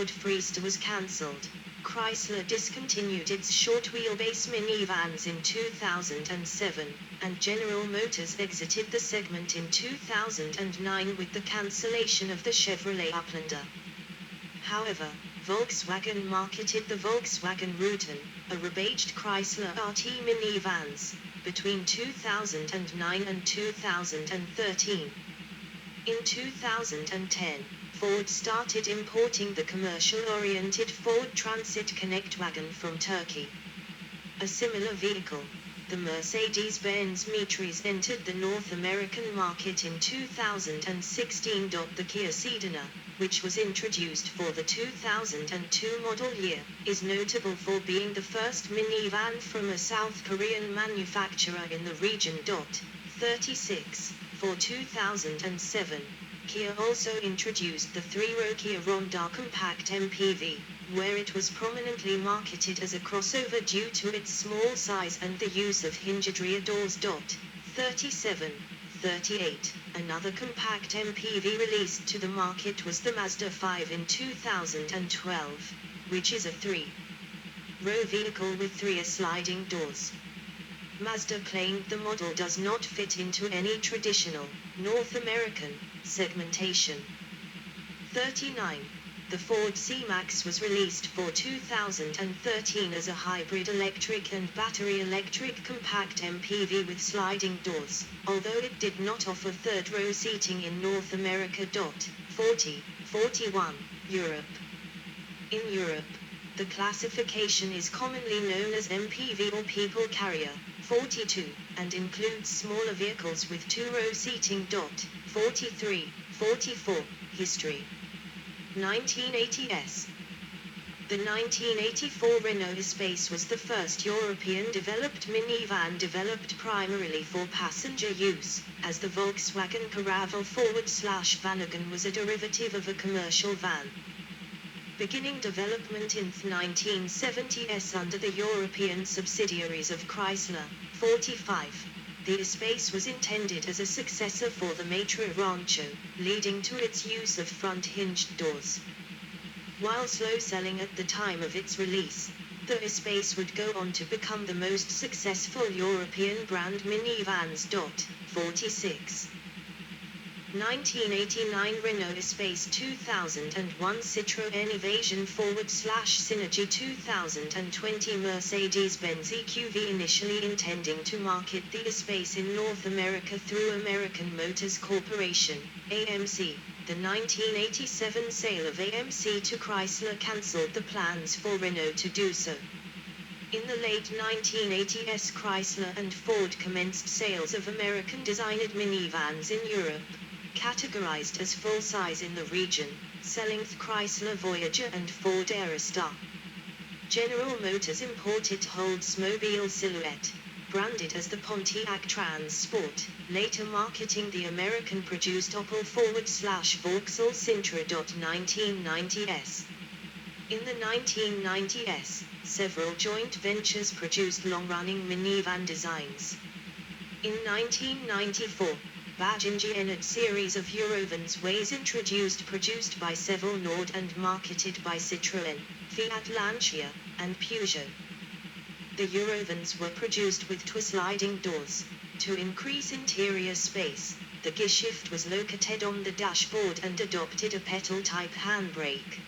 Ford Fiesta was cancelled. Chrysler discontinued its short-wheelbase minivans in 2007, and General Motors exited the segment in 2009 with the cancellation of the Chevrolet Uplander. However, Volkswagen marketed the Volkswagen Rutan, a rebadged Chrysler RT minivans, between 2009 and 2013. In 2010, Ford started importing the commercial-oriented Ford Transit Connect wagon from Turkey. A similar vehicle, the Mercedes-Benz Metris, entered the North American market in 2016. The Kia Sedana, which was introduced for the 2002 model year, is notable for being the first minivan from a South Korean manufacturer in the region. 36. For 2007, Kia also introduced the three-row Kia Ronda compact MPV, where it was prominently marketed as a crossover due to its small size and the use of hinged rear doors. 37. 38. Another compact MPV released to the market was the Mazda 5 in 2012, which is a three-row vehicle with three sliding doors. Mazda claimed the model does not fit into any traditional North American segmentation. 39. The Ford C-Max was released for 2013 as a hybrid electric and battery electric compact MPV with sliding doors, although it did not offer third-row seating in North America. 40. 41. Europe. In Europe, the classification is commonly known as MPV or People Carrier. 42, and includes smaller vehicles with two-row seating. 43. 44. History. 1980s. The 1984 Renault Espace was the first European-developed minivan developed primarily for passenger use, as the Volkswagen Caravelle/Vanagon was a derivative of a commercial van. Beginning development in the 1970s under the European subsidiaries of Chrysler. 45. The Espace was intended as a successor for the Matra Rancho, leading to its use of front hinged doors. While slow selling at the time of its release, the Espace would go on to become the most successful European brand minivans. 46. 1989 Renault Espace. 2001 Citroën Evasion /Synergy. 2020 Mercedes-Benz EQV. Initially intending to market the Espace in North America through American Motors Corporation, AMC, the 1987 sale of AMC to Chrysler cancelled the plans for Renault to do so. In the late 1980s, Chrysler and Ford commenced sales of American-designed minivans in Europe, categorized as full-size in the region, selling the Chrysler Voyager and Ford Aerostar. General Motors imported Oldsmobile Silhouette, branded as the Pontiac Trans Sport, later marketing the American-produced Opel /Vauxhall Sintra. 1990s. In the 1990s, several joint ventures produced long-running minivan designs. In 1994, Badge Engineered series of Eurovans was introduced, produced by several Nord and marketed by Citroën, Fiat Lancia, and Peugeot. The Eurovans were produced with sliding doors. To increase interior space, the gearshift was located on the dashboard and adopted a pedal-type handbrake.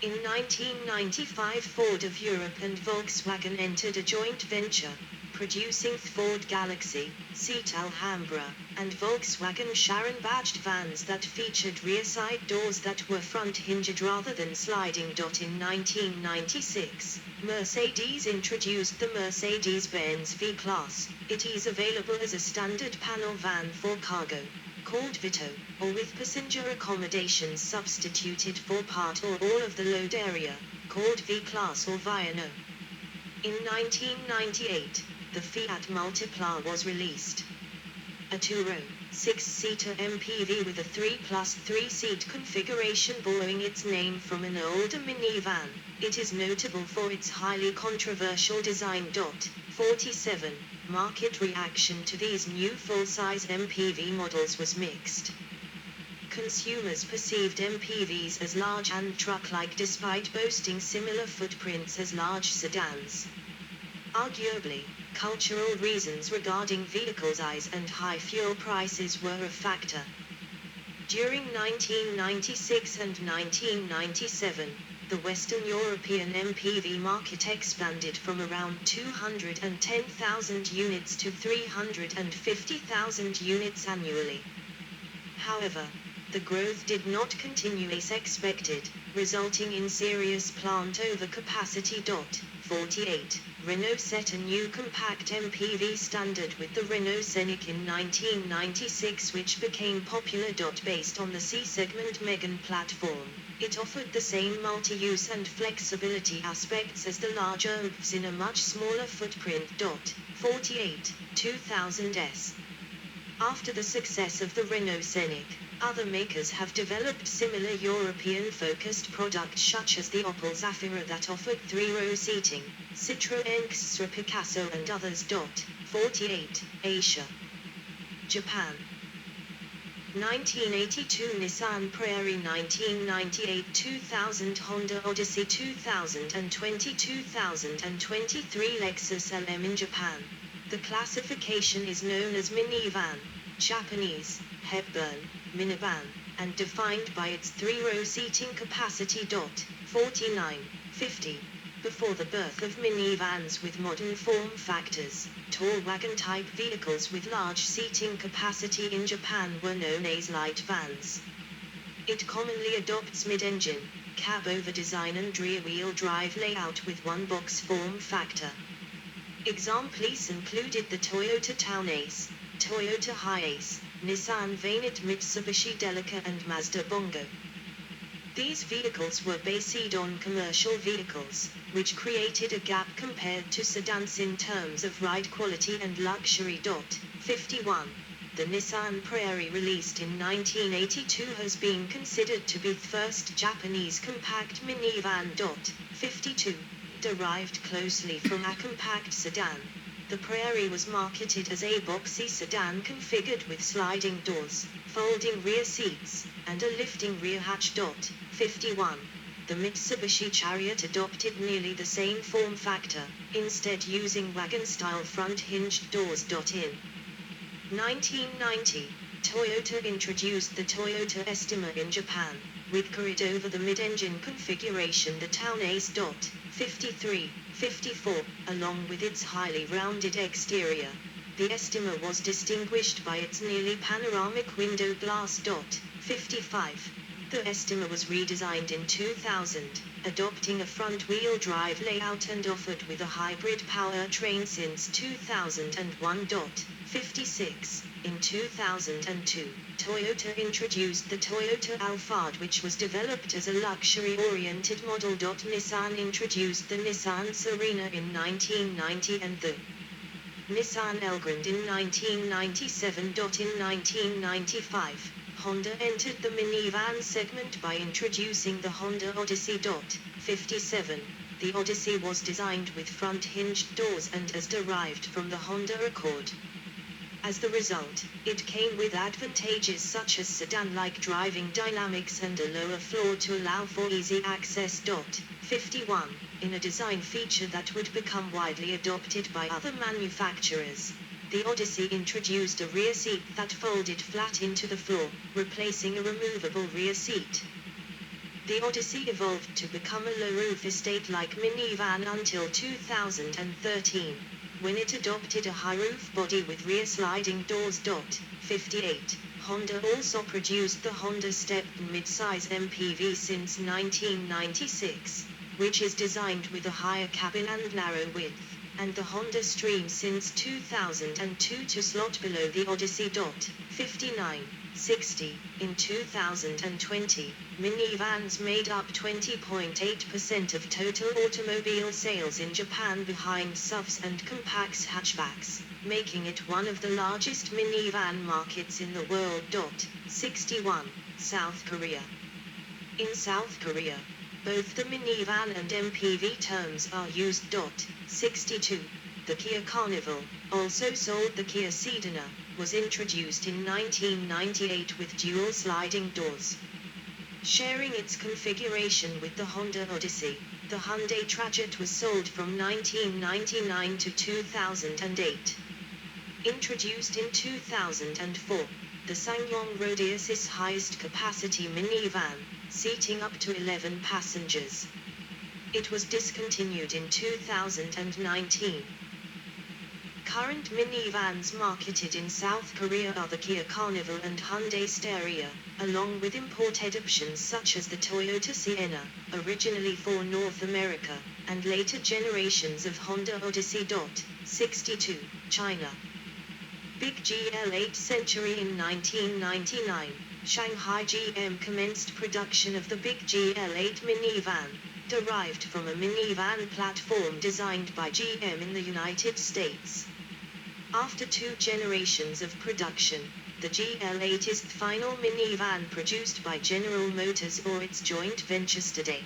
In 1995 Ford of Europe and Volkswagen entered a joint venture, producing the Ford Galaxy, Seat Alhambra, and Volkswagen Sharon badged vans that featured rear side doors that were front hinged rather than sliding. In 1996, Mercedes introduced the Mercedes-Benz V-Class. It is available as a standard panel van for cargo, called Vito, or with passenger accommodations substituted for part or all of the load area, called V-Class or Viano. In 1998, the Fiat Multipla was released. A two-row, six-seater MPV with a 3+3-seat configuration borrowing its name from an older minivan, it is notable for its highly controversial design. 47. Market reaction to these new full-size MPV models was mixed. consumers perceived MPVs as large and truck-like despite boasting similar footprints as large sedans. Arguably, cultural reasons regarding vehicle size and high fuel prices were a factor. During 1996 and 1997, the Western European MPV market expanded from around 210,000 units to 350,000 units annually. However, the growth did not continue as expected, resulting in serious plant overcapacity. 48. Renault set a new compact MPV standard with the Renault Scenic in 1996, which became popular. Based on the C-segment Megane platform, it offered the same multi-use and flexibility aspects as the larger MPVs in a much smaller footprint. 48. 2000s. After the success of the Renault Scenic, other makers have developed similar European-focused products such as the Opel Zafira that offered 3-row seating, Citroën Xtra Picasso and others. 48. Asia. Japan. 1982 Nissan Prairie, 1998 2000 Honda Odyssey, 2020 2023 Lexus LM. In Japan, the classification is known as minivan, Japanese, Hepburn, minivan, and defined by its 3-row seating capacity. 49. 50. Before the birth of minivans with modern form factors, tall wagon-type vehicles with large seating capacity in Japan were known as light vans. It commonly adopts mid-engine, cab-over design and rear-wheel drive layout with one-box form factor. Examples included the Toyota Town Ace, Toyota Hiace, Nissan Vanette, Mitsubishi Delica and Mazda Bongo. These vehicles were based on commercial vehicles, which created a gap compared to sedans in terms of ride quality and luxury. 51. The Nissan Prairie, released in 1982, has been considered to be the first Japanese compact minivan. 52. Derived closely from a compact sedan, the Prairie was marketed as a boxy sedan configured with sliding doors, folding rear seats, and a lifting rear hatch. 51. The Mitsubishi Chariot adopted nearly the same form factor, instead using wagon-style front hinged doors. In 1990, Toyota introduced the Toyota Estima in Japan, with carried over the mid-engine configuration the Town Ace. 53. 54. Along with its highly rounded exterior, the Estima was distinguished by its nearly panoramic window glass. 55. The Estima was redesigned in 2000, adopting a front-wheel drive layout and offered with a hybrid powertrain since 2001. 56. In 2002, Toyota introduced the Toyota Alphard, which was developed as a luxury-oriented model. Nissan introduced the Nissan Serena in 1990 and the Nissan Elgrand in 1997. In 1995, Honda entered the minivan segment by introducing the Honda Odyssey. 57. The Odyssey was designed with front-hinged doors and as derived from the Honda Accord. As the result, it came with advantages such as sedan-like driving dynamics and a lower floor to allow for easy access. 51. In a design feature that would become widely adopted by other manufacturers, the Odyssey introduced a rear seat that folded flat into the floor, replacing a removable rear seat. The Odyssey evolved to become a low-roof estate-like minivan until 2013. When it adopted a high-roof body with rear sliding doors. 58. Honda also produced the Honda Step mid-size MPV since 1996, which is designed with a higher cabin and narrow width, and the Honda Stream since 2002 to slot below the Odyssey. 59. 60. In 2020, minivans made up 20.8% of total automobile sales in Japan, behind SUVs and compacts hatchbacks, making it one of the largest minivan markets in the world. 61. South Korea. In South Korea, both the minivan and MPV terms are used. 62. The Kia Carnival, also sold the Kia Sedana, was introduced in 1998 with dual sliding doors. Sharing its configuration with the Honda Odyssey, the Hyundai Trajet was sold from 1999 to 2008. Introduced in 2004, the SsangYong Rodius's highest capacity minivan, seating up to 11 passengers. It was discontinued in 2019. Current minivans marketed in South Korea are the Kia Carnival and Hyundai Steria, along with imported options such as the Toyota Sienna, originally for North America, and later generations of Honda Odyssey. 62, China. Big GL8 Century. In 1999, Shanghai GM commenced production of the Big GL8 minivan, derived from a minivan platform designed by GM in the United States. After 2 generations of production, the GL8 is the final minivan produced by General Motors or its joint ventures today.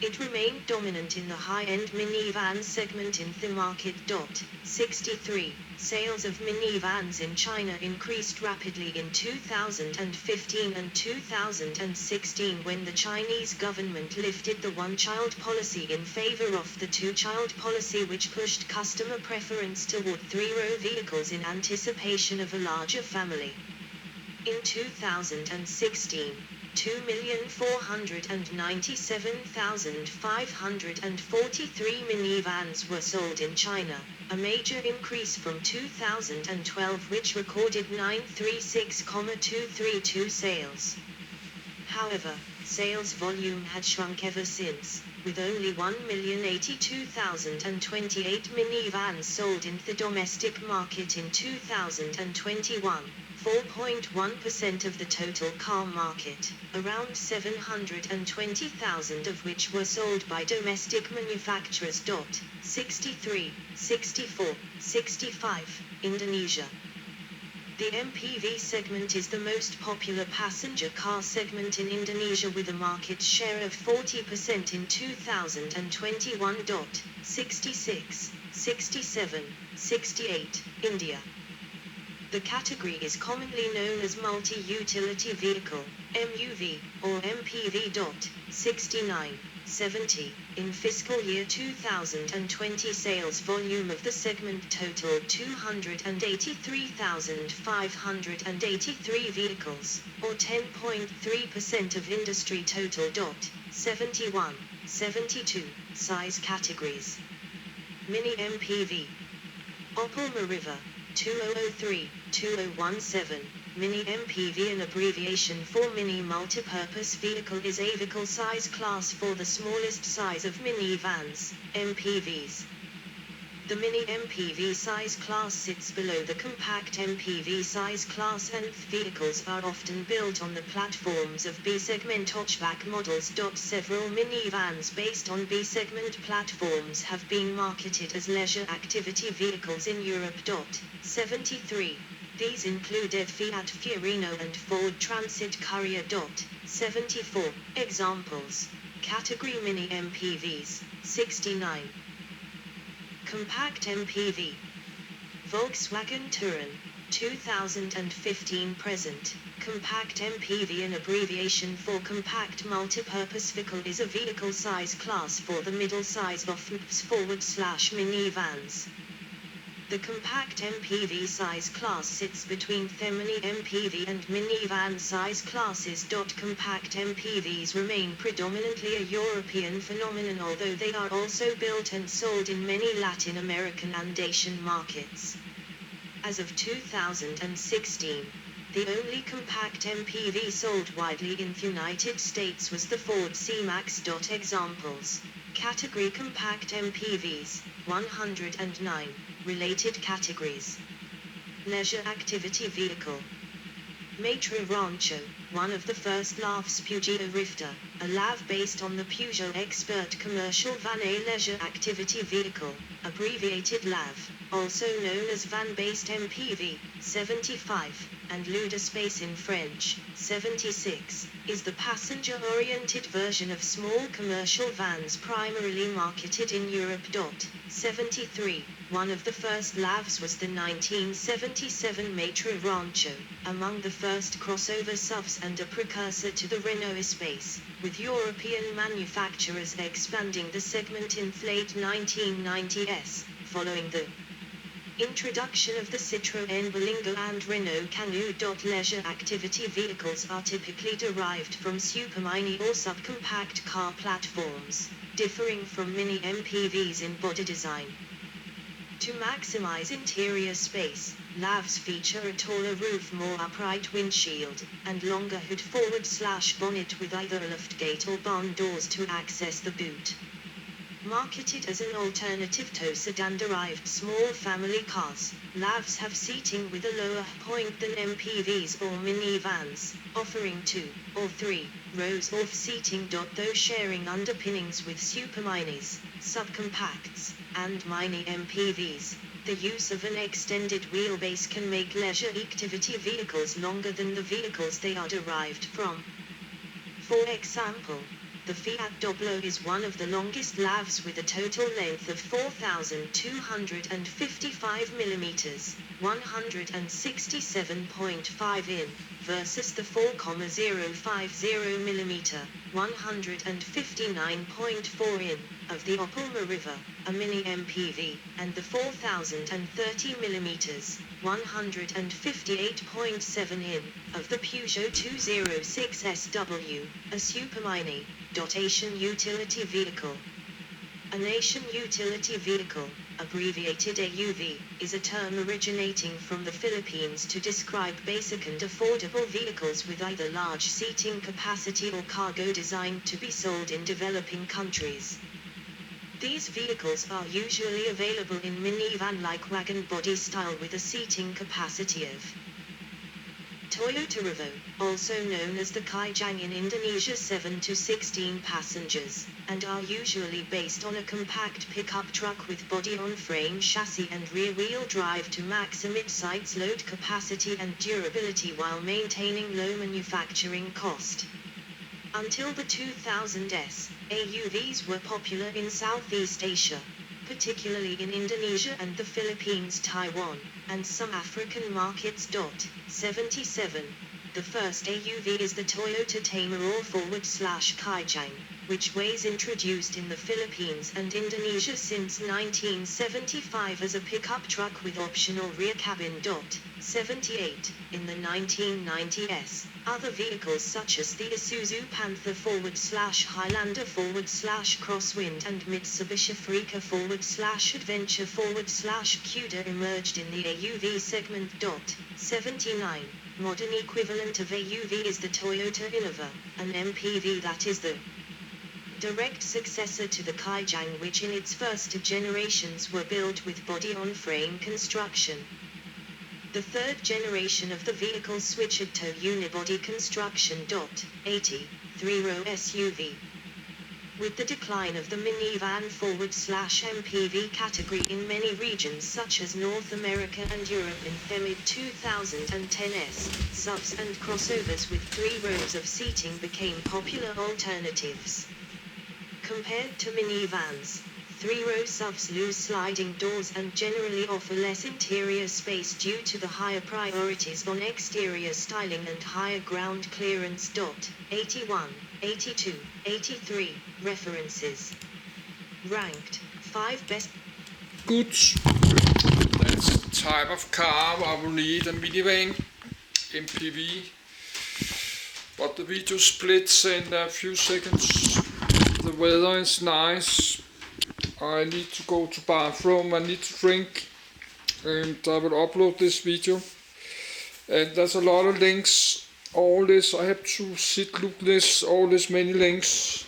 It remained dominant in the high-end minivan segment in the market. 63. Sales of minivans in China increased rapidly in 2015 and 2016 when the Chinese government lifted the one-child policy in favor of the two-child policy, which pushed customer preference toward 3-row vehicles in anticipation of a larger family. In 2016, 2,497,543 minivans were sold in China, a major increase from 2012, which recorded 936,232 sales. However, sales volume had shrunk ever since, with only 1,082,028 minivans sold in the domestic market in 2021. 4.1% of the total car market, around 720,000 of which were sold by domestic manufacturers. 63, 64, 65, Indonesia. The MPV segment is the most popular passenger car segment in Indonesia with a market share of 40% in 2021. 66, 67, 68, India. The category is commonly known as multi-utility vehicle, MUV, or MPV. 69, 70, in fiscal year 2020 sales volume of the segment totaled 283,583 vehicles, or 10.3% of industry total. 71, 72, size categories. Mini MPV. Opel Meriva, 2003, 2017, Mini MPV, an abbreviation for Mini Multipurpose Vehicle, is a vehicle size class for the smallest size of minivans, MPVs. The Mini MPV size class sits below the compact MPV size class, and vehicles are often built on the platforms of B-segment hatchback models. Several minivans based on B-segment platforms have been marketed as leisure activity vehicles in Europe. 73. These include Fiat Fiorino and Ford Transit Courier. 74. Examples. Category Mini MPVs. 69. Compact MPV. Volkswagen Touran, 2015 present. Compact MPV, an abbreviation for Compact Multipurpose Vehicle, is a vehicle size class for the middle size of MPVs/minivans. The compact MPV size class sits between the Mini MPV and minivan size classes. Compact MPVs remain predominantly a European phenomenon, although they are also built and sold in many Latin American and Asian markets. As of 2016, the only compact MPV sold widely in the United States was the Ford C-Max. Examples. Category Compact MPVs, 109. Related categories. Leisure Activity Vehicle. Matra Rancho, one of the first LAVs. Peugeot Rifter, a LAV based on the Peugeot Expert commercial van, a leisure activity vehicle, abbreviated LAV, also known as van-based MPV. 75. and Luda Space in French. 76 is the passenger-oriented version of small commercial vans primarily marketed in Europe. 73 one of the first LAVs was the 1977 Matra Rancho, among the first crossover SUVs and a precursor to the Renault Espace, with European manufacturers expanding the segment in late 1990s, following the introduction of the Citroën Berlingo and Renault Kangoo. Leisure activity vehicles are typically derived from supermini or subcompact car platforms, differing from mini MPVs in body design. To maximize interior space, LAVs feature a taller roof, more upright windshield, and longer hood forward/bonnet with either a liftgate or barn doors to access the boot. Marketed as an alternative to sedan-derived small family cars, LAVs have seating with a lower point than MPVs or minivans, offering 2 or 3 rows of seating. Though sharing underpinnings with superminis, subcompacts, and mini MPVs, the use of an extended wheelbase can make leisure activity vehicles longer than the vehicles they are derived from. For example, the Fiat Doblo is one of the longest LAVs with a total length of 4,255 mm, 167.5 in, versus the 4,050 mm, 159.4 in, of the Opel Meriva, a mini MPV, and the 4,030 mm, 158.7 in, of the Peugeot 206 SW, a supermini. Asian utility vehicle. An Asian utility vehicle, abbreviated AUV, is a term originating from the Philippines to describe basic and affordable vehicles with either large seating capacity or cargo designed to be sold in developing countries. These vehicles are usually available in minivan-like wagon body style with a seating capacity of Toyota Revo, also known as the Kijang in Indonesia, 7 to 16 passengers, and are usually based on a compact pickup truck with body-on-frame chassis and rear-wheel drive to maximize its load capacity and durability while maintaining low manufacturing cost. Until the 2000s, AUVs were popular in Southeast Asia, particularly in Indonesia and the Philippines, Taiwan, and some African markets. 77 The first AUV is the Toyota Taycan or /Kijang, which was introduced in the Philippines and Indonesia since 1975 as a pickup truck with optional rear cabin. 78 In the 1990s, other vehicles such as the Isuzu Panther /Highlander /Crosswind and Mitsubishi Africa /Adventure /Cuda emerged in the AUV segment. 79 Modern equivalent of AUV is the Toyota Innova, an MPV that is the direct successor to the Kijang, which in its first two generations were built with body-on-frame construction. The third generation of the vehicle switched to unibody construction. 80 3-row SUV. With the decline of the minivan /MPV category in many regions such as North America and Europe in the mid-2010s, SUVs and crossovers with 3 rows of seating became popular alternatives. Compared to minivans, 3-row SUVs lose sliding doors and generally offer less interior space due to the higher priorities on exterior styling and higher ground clearance. 81, 82, 83 References. Ranked 5 best. Good. That's the type of car I will need, a minivan, MPV. But the video splits in a few seconds. The weather is nice. I need to go to bathroom, I need to drink, and I will upload this video. And there's a lot of links. All this I have to look this, all this many links.